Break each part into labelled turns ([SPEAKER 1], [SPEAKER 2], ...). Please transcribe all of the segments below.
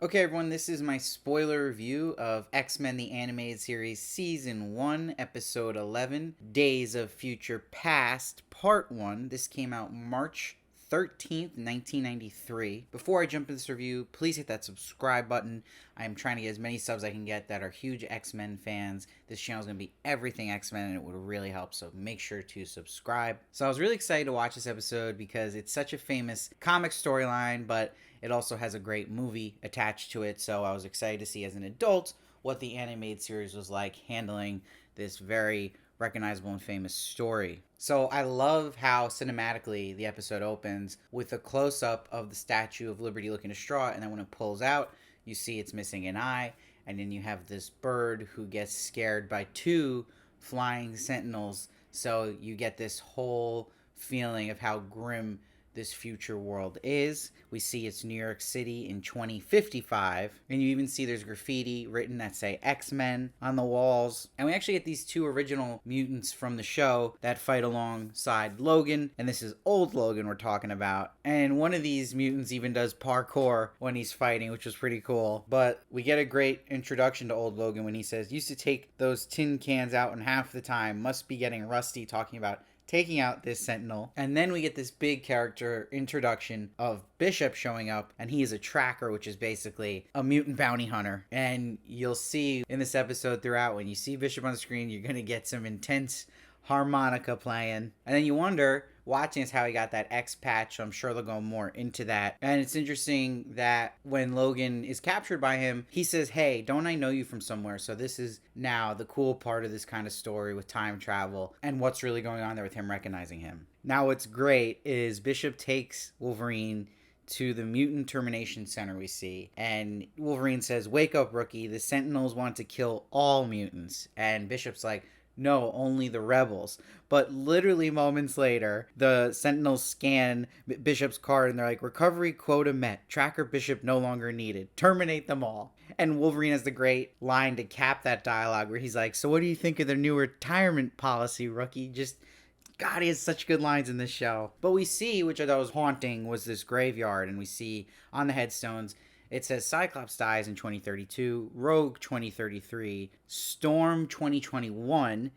[SPEAKER 1] Okay, everyone, this is my spoiler review of X-Men the Animated Series Season 1, Episode 11, Days of Future Past, Part 1. This came out March 13th, 1993. Before I jump into this review, please hit that subscribe button. I am trying to get as many subs I can get that are huge X-Men fans. This channel is going to be everything X-Men, and it would really help, so make sure to subscribe. So I was really excited to watch this episode because it's such a famous comic storyline, but it also has a great movie attached to it, so I was excited to see as an adult what the animated series was like handling this very recognizable and famous story. So I love how cinematically the episode opens with a close-up of the Statue of Liberty looking distraught, and then when it pulls out, you see it's missing an eye, and then you have this bird who gets scared by two flying sentinels, so you get this whole feeling of how grim this future world is. We see it's New York City in 2055, and you even see there's graffiti written that say X-Men on the walls. And we actually get these two original mutants from the show that fight alongside Logan, and this is old Logan we're talking about. And one of these mutants even does parkour when he's fighting, which was pretty cool. But we get a great introduction to old Logan when he says, used to take those tin cans out in half the time, must be getting rusty, talking about taking out this sentinel. And then we get this big character introduction of Bishop showing up, and he is a tracker, which is basically a mutant bounty hunter. And you'll see in this episode throughout, when you see Bishop on the screen, you're gonna get some intense harmonica playing, and then you wonder, watching is how he got that X patch, so I'm sure they'll go more into that. And it's interesting that when Logan is captured by him, he says, hey, don't I know you from somewhere? So this is now the cool part of this kind of story with time travel and what's really going on there with him recognizing him. Now what's great is Bishop takes Wolverine to the mutant termination center we see, and Wolverine says, wake up, rookie, the Sentinels want to kill all mutants. And Bishop's like, no, only the rebels. But literally moments later, the Sentinels scan Bishop's card and they're like, recovery quota met. Tracker Bishop no longer needed. Terminate them all. And Wolverine has the great line to cap that dialogue where he's like, so what do you think of their new retirement policy, rookie? Just, God, he has such good lines in this show. But we see, which I thought was haunting, was this graveyard. And we see on the headstones, it says Cyclops dies in 2032, Rogue 2033, Storm 2021,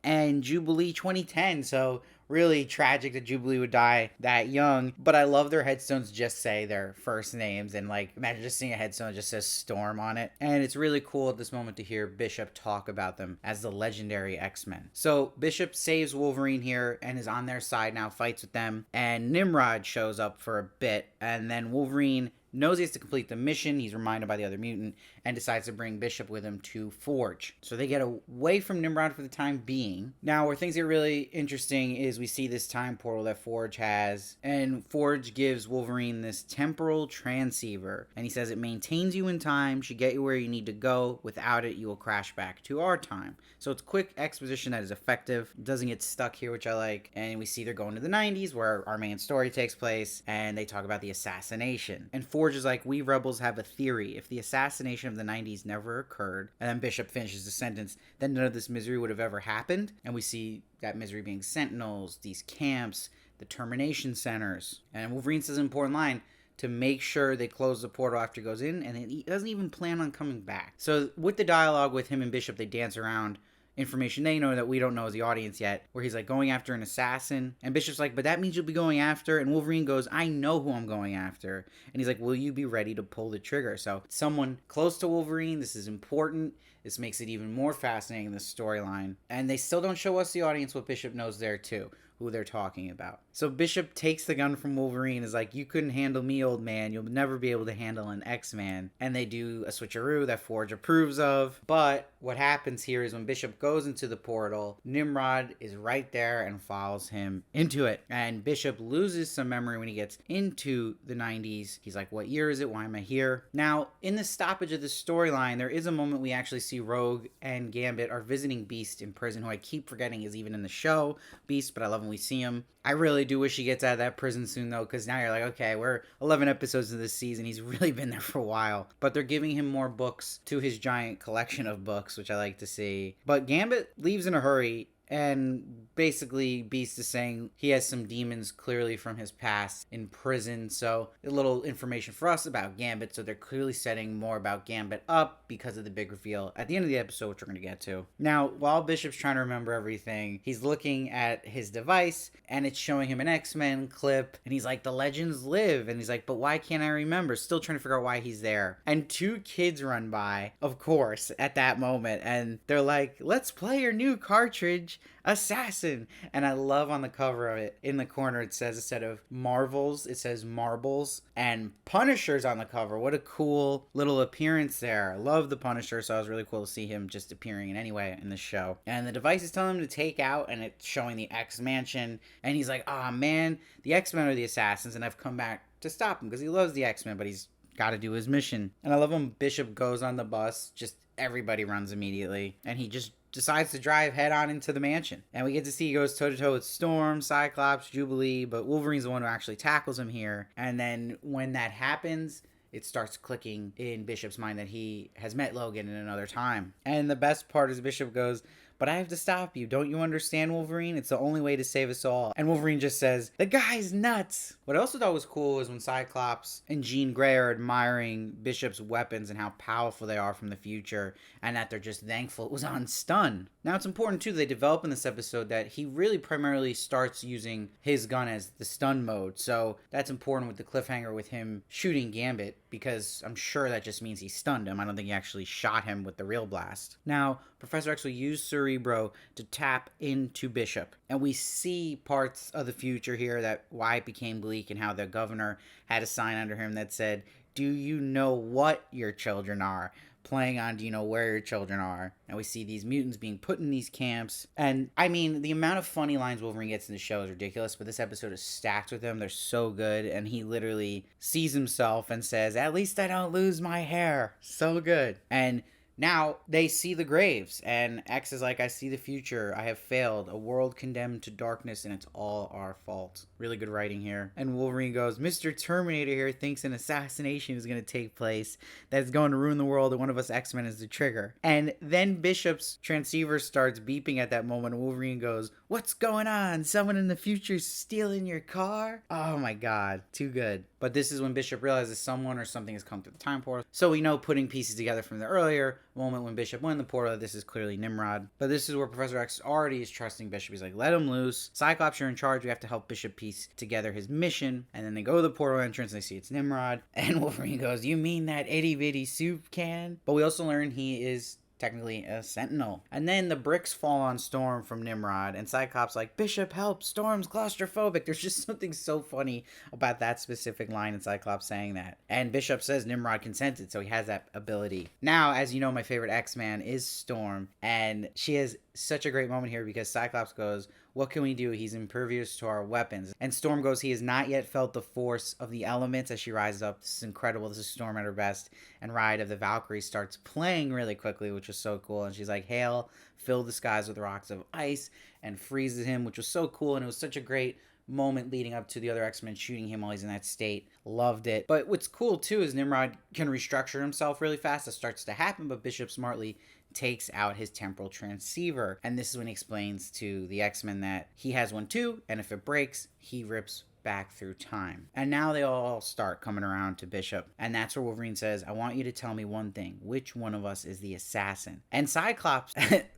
[SPEAKER 1] and Jubilee 2010. So really tragic that Jubilee would die that young. But I love their headstones just say their first names. And like, imagine just seeing a headstone that just says Storm on it. And it's really cool at this moment to hear Bishop talk about them as the legendary X-Men. So Bishop saves Wolverine here and is on their side now, fights with them. And Nimrod shows up for a bit. And then Wolverine knows he has to complete the mission. He's reminded by the other mutant and decides to bring Bishop with him to Forge. So they get away from Nimrod for the time being. Now, where things get really interesting is we see this time portal that Forge has, and Forge gives Wolverine this temporal transceiver, and he says it maintains you in time, should get you where you need to go. Without it, you will crash back to our time. So it's quick exposition that is effective. It doesn't get stuck here, which I like. And we see they're going to the 90s where our main story takes place, and they talk about the assassination. And Forge is like, we rebels have a theory. If the assassination of the 90s never occurred, and then Bishop finishes the sentence, then none of this misery would have ever happened. And we see that misery being Sentinels, these camps, the termination centers. And Wolverine says an important line, to make sure they close the portal after he goes in, and he doesn't even plan on coming back. So with the dialogue with him and Bishop, they dance around information they know that we don't know as the audience yet, where he's like going after an assassin, and Bishop's like, but that means you'll be going after, and Wolverine goes, I know who I'm going after, and he's like, will you be ready to pull the trigger? So someone close to Wolverine, this is important. This makes it even more fascinating in the storyline, and they still don't show us, the audience, what Bishop knows there too, who they're talking about. So Bishop takes the gun from Wolverine, is like, you couldn't handle me, old man. You'll never be able to handle an X-Man. And they do a switcheroo that Forge approves of. But what happens here is when Bishop goes into the portal, Nimrod is right there and follows him into it. And Bishop loses some memory when he gets into the 90s. He's like, what year is it? Why am I here? Now, in the stoppage of this storyline, there is a moment we actually see Rogue and Gambit are visiting Beast in prison, who I keep forgetting is even in the show, Beast, but I love when we see him. I really do wish he gets out of that prison soon, though, because now you're like, okay, we're 11 episodes of this season. He's really been there for a while. But they're giving him more books to his giant collection of books, which I like to see. But Gambit leaves in a hurry And basically, Beast is saying he has some demons clearly from his past in prison. So, a little information for us about Gambit. So, they're clearly setting more about Gambit up because of the big reveal at the end of the episode, which we're going to get to. Now, while Bishop's trying to remember everything, he's looking at his device and it's showing him an X-Men clip. And he's like, the legends live. And he's like, but why can't I remember? Still trying to figure out why he's there. And two kids run by, of course, at that moment. And they're like, let's play your new cartridge, Assassin. And I love on the cover of it, in the corner, it says, instead of Marvels, it says Marbles. And Punisher's on the cover. What a cool little appearance there. I love the Punisher, so it was really cool to see him just appearing in any way in the show. And the device is telling him to take out, and it's showing the X Mansion. And he's like, oh man, the X-Men are the assassins, and I've come back to stop him because he loves the X-Men, but he's got to do his mission. And I love when Bishop goes on the bus, just everybody runs immediately, and he just decides to drive head on into the mansion. And we get to see he goes toe to toe with Storm, Cyclops, Jubilee, but Wolverine's the one who actually tackles him here. And then when that happens, it starts clicking in Bishop's mind that he has met Logan in another time. And the best part is Bishop goes, but I have to stop you. Don't you understand, Wolverine? It's the only way to save us all. And Wolverine just says, the guy's nuts. What I also thought was cool was when Cyclops and Jean Grey are admiring Bishop's weapons and how powerful they are from the future, and that they're just thankful it was on stun. Now, it's important, too, they develop in this episode that he really primarily starts using his gun as the stun mode. So that's important with the cliffhanger with him shooting Gambit, because I'm sure that just means he stunned him. I don't think he actually shot him with the real blast. Now, Professor X will use Cerebro to tap into Bishop. And we see parts of the future here, that why it became bleak and how the governor had a sign under him that said, do you know what your children are? Playing on, do you know where your children are? And we see these mutants being put in these camps. And I mean, the amount of funny lines Wolverine gets in the show is ridiculous, but this episode is stacked with them. They're so good. And he literally sees himself and says, at least I don't lose my hair. So good. And now they see the graves, and X is like, I see the future. I have failed. A world condemned to darkness, and it's all our fault. Really good writing here. And Wolverine goes, Mr. Terminator here thinks an assassination is going to take place that's going to ruin the world, and one of us X-Men is the trigger. And then Bishop's transceiver starts beeping at that moment, and Wolverine goes, what's going on? Someone in the future stealing your car? Oh my god, too good. But this is when Bishop realizes someone or something has come through the time portal. So we know, putting pieces together from the earlier moment when Bishop went in the portal, this is clearly Nimrod. But this is where Professor X already is trusting Bishop. He's like, let him loose. Cyclops, you're in charge. We have to help Bishop piece together his mission. And then they go to the portal entrance and they see it's Nimrod. And Wolverine goes, you mean that itty bitty soup can? But we also learn he is technically a sentinel. And then the bricks fall on Storm from Nimrod, and Cyclops like, Bishop, help, Storm's claustrophobic. There's just something so funny about that specific line in Cyclops saying that. And Bishop says Nimrod consented, so he has that ability. Now, as you know, my favorite X-Man is Storm, and she has such a great moment here because Cyclops goes, what can we do? He's impervious to our weapons. And Storm goes, he has not yet felt the force of the elements as she rises up. This is incredible. This is Storm at her best. And Ride of the Valkyrie starts playing really quickly, which was so cool. And she's like, hail, fill the skies with rocks of ice, and freezes him, which was so cool. And it was such a great moment leading up to the other X-Men shooting him while he's in that state. Loved it. But what's cool too is Nimrod can restructure himself really fast. That starts to happen, but Bishop smartly takes out his temporal transceiver. And this is when he explains to the X-Men that he has one too, and if it breaks, he rips back through time. And now they all start coming around to Bishop. And that's where Wolverine says, I want you to tell me one thing. Which one of us is the assassin? And Cyclops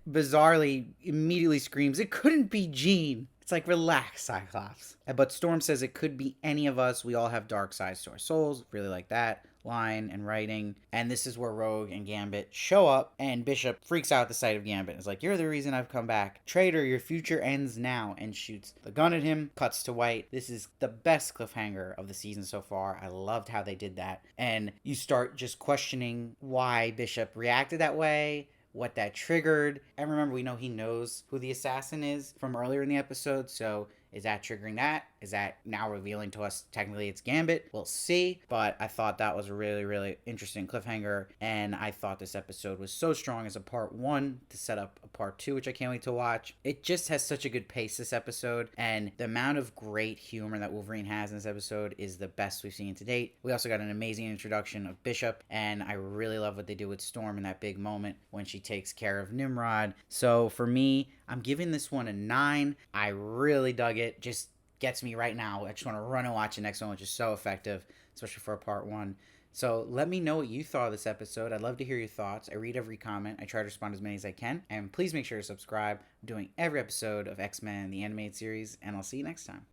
[SPEAKER 1] bizarrely immediately screams, it couldn't be Jean. It's like, relax, Cyclops. But Storm says it could be any of us. We all have dark sides to our souls. Really like that line and writing. And this is where Rogue and Gambit show up, and Bishop freaks out at the sight of Gambit. It's like, you're the reason I've come back. Traitor, your future ends now, and shoots the gun at him. Cuts to white. This is the best cliffhanger of the season so far. I loved how they did that. And you start just questioning why Bishop reacted that way, what that triggered. And remember, we know he knows who the assassin is from earlier in the episode, so is that triggering that? Is that now revealing to us technically it's Gambit? We'll see. But I thought that was a really, really interesting cliffhanger. And I thought this episode was so strong as a part one to set up a part two, which I can't wait to watch. It just has such a good pace, this episode. And the amount of great humor that Wolverine has in this episode is the best we've seen to date. We also got an amazing introduction of Bishop. And I really love what they do with Storm in that big moment when she takes care of Nimrod. So for me, I'm giving this one a 9. I really dug it. Just gets me right now. I just want to run and watch the next one, which is so effective, especially for a part 1. So let me know what you thought of this episode. I'd love to hear your thoughts. I read every comment. I try to respond as many as I can. And please make sure to subscribe. I'm doing every episode of X-Men, the animated series, and I'll see you next time.